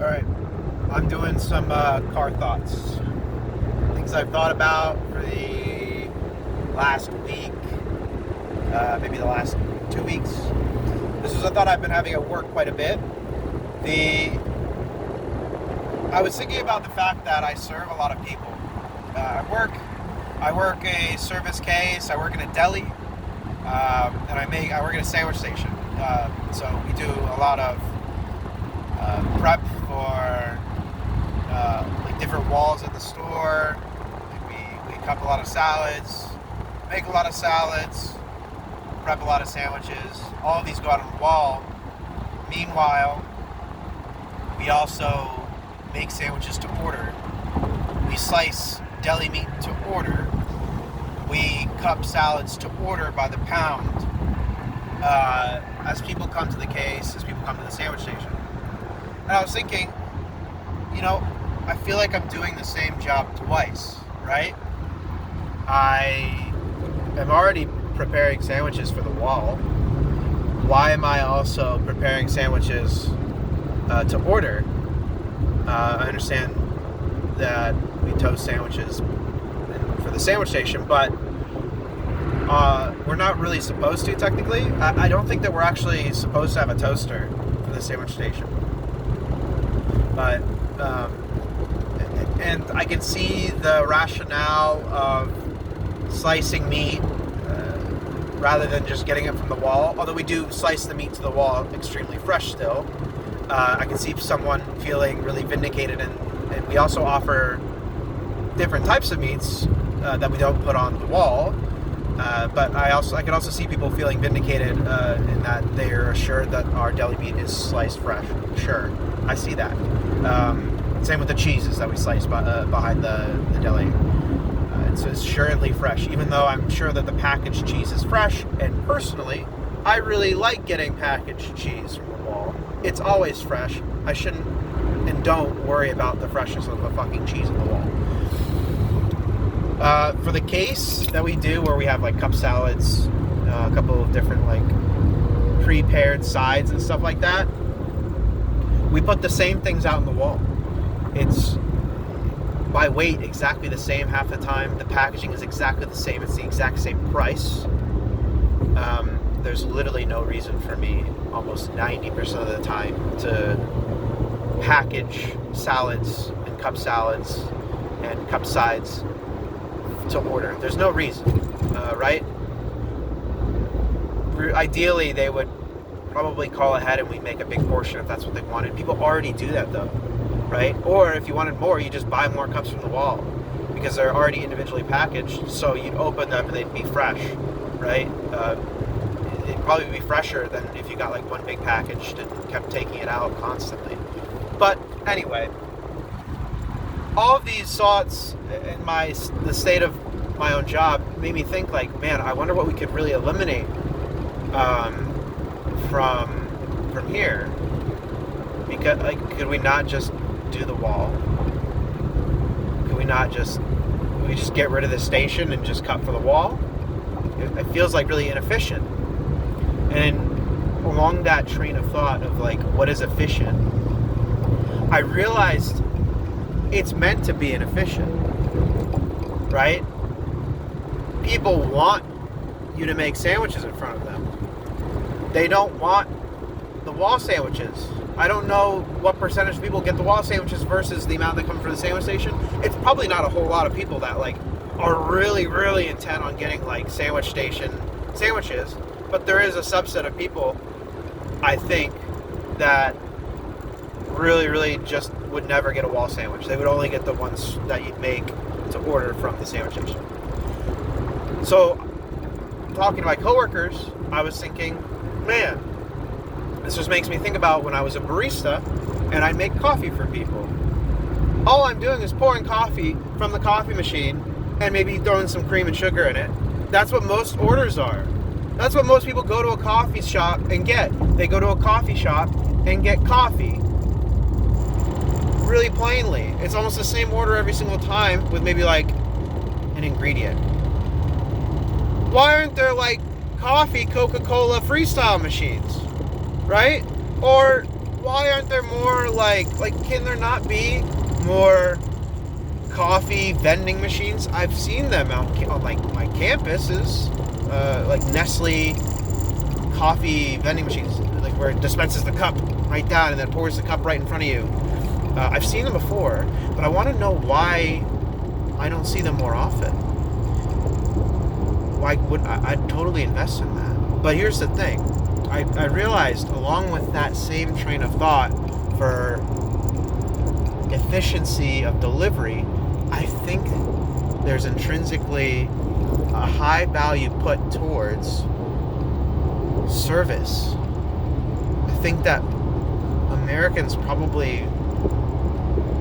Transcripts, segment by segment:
All right, I'm doing some car thoughts. Things I've thought about for the last week, maybe the last 2 weeks. This is a thought I've been having at work quite a bit. The I was thinking about the fact that I serve a lot of people. I work a service case. I work in a deli, and I work at a sandwich station. So we do a lot of prep for like different walls in the store. We cup a lot of salads, make a lot of salads, prep a lot of sandwiches. All of these go out on the wall. Meanwhile, we also make sandwiches to order. We slice deli meat to order. We cup salads to order by the pound. As people come to the case, as people come to the sandwich station. And I was thinking, I feel like I'm doing the same job twice, right? I am already preparing sandwiches for the wall. Why am I also preparing sandwiches to order? I understand that we toast sandwiches for the sandwich station, but we're not really supposed to technically. I don't think that we're actually supposed to have a toaster for the sandwich station. But and I can see the rationale of slicing meat rather than just getting it from the wall. Although we do slice the meat to the wall extremely fresh still. I can see someone feeling really vindicated, and we also offer different types of meats that we don't put on the wall. But I can also see people feeling vindicated in that they're assured that our deli meat is sliced fresh. Sure, I see that. Same with the cheeses that we slice behind the deli. It's assuredly fresh, even though I'm sure that the packaged cheese is fresh. And personally, I really like getting packaged cheese from the wall. It's always fresh. I shouldn't and don't worry about the freshness of the fucking cheese in the wall. For the case that we do, where we have like cup salads, a couple of different like prepared sides and stuff like that, we put the same things out on the wall. It's by weight exactly the same half the time. The packaging is exactly the same. It's the exact same price. There's literally no reason for me almost 90% of the time to package salads and cup sides to order. There's no reason, right? Ideally, they would probably call ahead and we make a big portion if that's what they wanted. People already do that though, right? Or if you wanted more, you just buy more cups from the wall because they're already individually packaged. So you'd open them and they'd be fresh, right? It'd probably be fresher than if you got like one big package and kept taking it out constantly. But anyway, all of these thoughts in the state of my own job made me think like, man, I wonder what we could really eliminate from here. Because could we not just do the wall? Could we just get rid of the station and just cut for the wall? It feels like really inefficient. And along that train of thought of like, what is efficient? I realized it's meant to be inefficient, right? People want you to make sandwiches in front of them. They don't want the wall sandwiches. I don't know what percentage of people get the wall sandwiches versus the amount that come from the sandwich station. It's probably not a whole lot of people that like are really, really intent on getting like sandwich station sandwiches, but there is a subset of people, I think, that really, really just would never get a wall sandwich. They would only get the ones that you'd make to order from the sandwich station. So, talking to my coworkers, I was thinking, man, this just makes me think about when I was a barista and I'd make coffee for people. All I'm doing is pouring coffee from the coffee machine and maybe throwing some cream and sugar in it. That's what most orders are. That's what most people go to a coffee shop and get. They go to a coffee shop and get coffee. Really plainly. It's almost the same order every single time with maybe like an ingredient. Why aren't there like coffee Coca-Cola freestyle machines? Right? Or why aren't there more like can there not be more coffee vending machines? I've seen them out on like my campuses, like Nestle coffee vending machines, like where it dispenses the cup right down and then pours the cup right in front of you. I've seen them before, but I want to know why I don't see them more often. Why would I'd totally invest in that? But here's the thing. I realized, along with that same train of thought for efficiency of delivery, I think there's intrinsically a high value put towards service. I think that Americans probably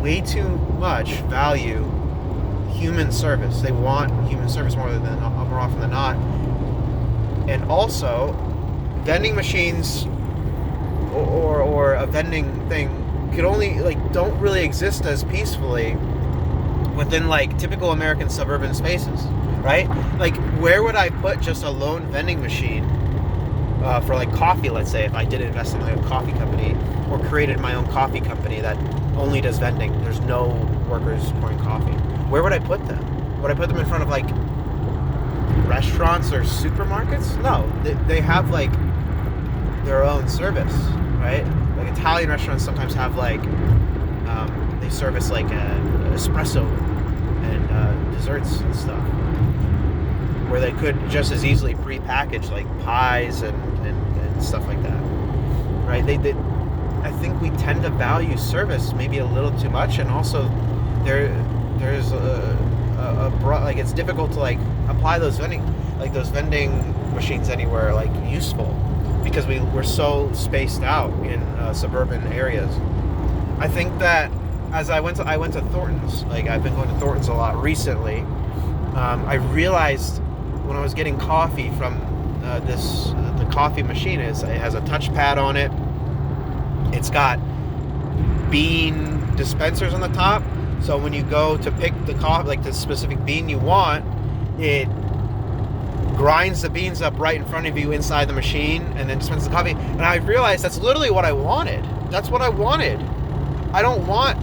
way too much value human service. They want human service more often than not. And also, vending machines or a vending thing could only don't really exist as peacefully within typical American suburban spaces, right? Like, where would I put just a lone vending machine for coffee? Let's say if I did invest in a coffee company or created my own coffee company that only does vending. There's no workers pouring coffee. Where would I put them? Would I put them in front of restaurants or supermarkets? No, they have their own service, right? Like Italian restaurants sometimes have they service espresso and desserts and stuff, where they could just as easily pre-package pies and stuff like that, right? They I think we tend to value service maybe a little too much, and also there's a broad, it's difficult to apply those vending machines anywhere useful, because we're so spaced out in suburban areas. I think that as I went to Thornton's, I've been going to Thornton's a lot recently. I realized when I was getting coffee from the coffee machine, it has a touchpad on it. It's got bean dispensers on the top, so when you go to pick the coffee, the specific bean you want, it grinds the beans up right in front of you inside the machine and then dispenses the coffee. And I realized that's literally what I wanted. That's what I wanted. I don't want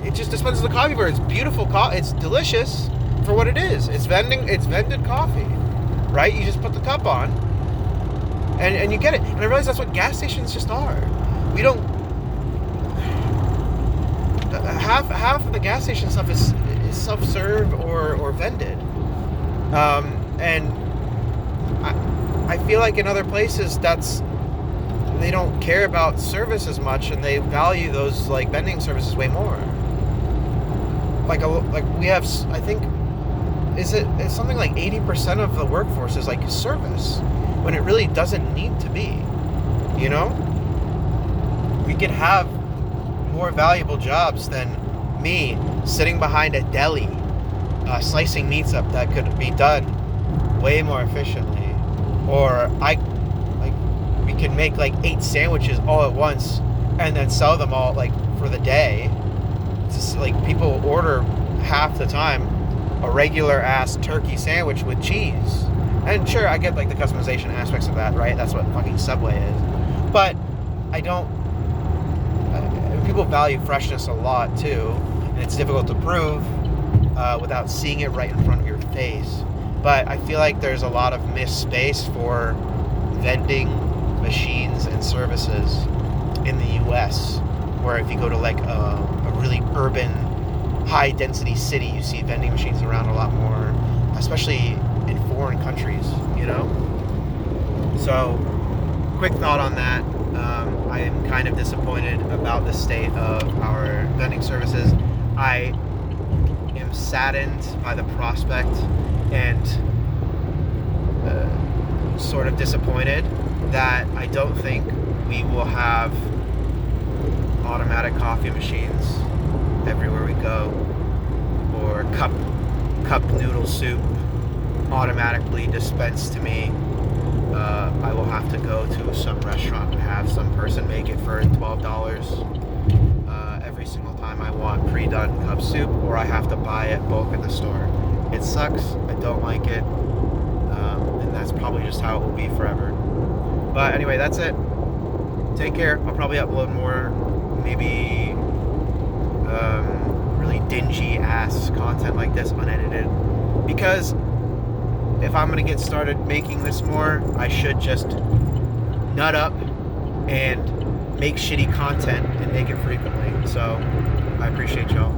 it just dispenses the coffee for it. It's beautiful coffee. It's delicious for what it is. It's vended coffee, right? You just put the cup on and you get it. And I realized that's what gas stations just are. We don't half of the gas station stuff is self-serve or vended. And I feel like in other places they don't care about service as much, and they value those vending services way more. We have, I think, it's something 80% of the workforce is service, when it really doesn't need to be. You know, we could have more valuable jobs than me sitting behind a deli, slicing meats up that could be done way more efficiently. Or we can make 8 sandwiches all at once and then sell them all for the day. It's just, people order half the time a regular ass turkey sandwich with cheese. And sure, I get the customization aspects of that, right? That's what fucking Subway is. But I don't. People value freshness a lot too, and it's difficult to prove without seeing it right in front of your face. But I feel like there's a lot of missed space for vending machines and services in the U.S., where if you go to a really urban, high-density city, you see vending machines around a lot more, especially in foreign countries, you know? So, quick thought on that. I am kind of disappointed about the state of our vending services. I am saddened by the prospect and sort of disappointed that I don't think we will have automatic coffee machines everywhere we go, or cup noodle soup automatically dispensed to me. I will have to go to some restaurant and have some person make it for $12 every single time I want pre-done cup soup, or I have to buy it bulk at the store. It sucks. I don't like it. And that's probably just how it will be forever. But anyway, that's it. Take care. I'll probably upload more, maybe really dingy ass content like this unedited. Because if I'm going to get started making this more, I should just nut up and make shitty content and make it frequently. So I appreciate y'all.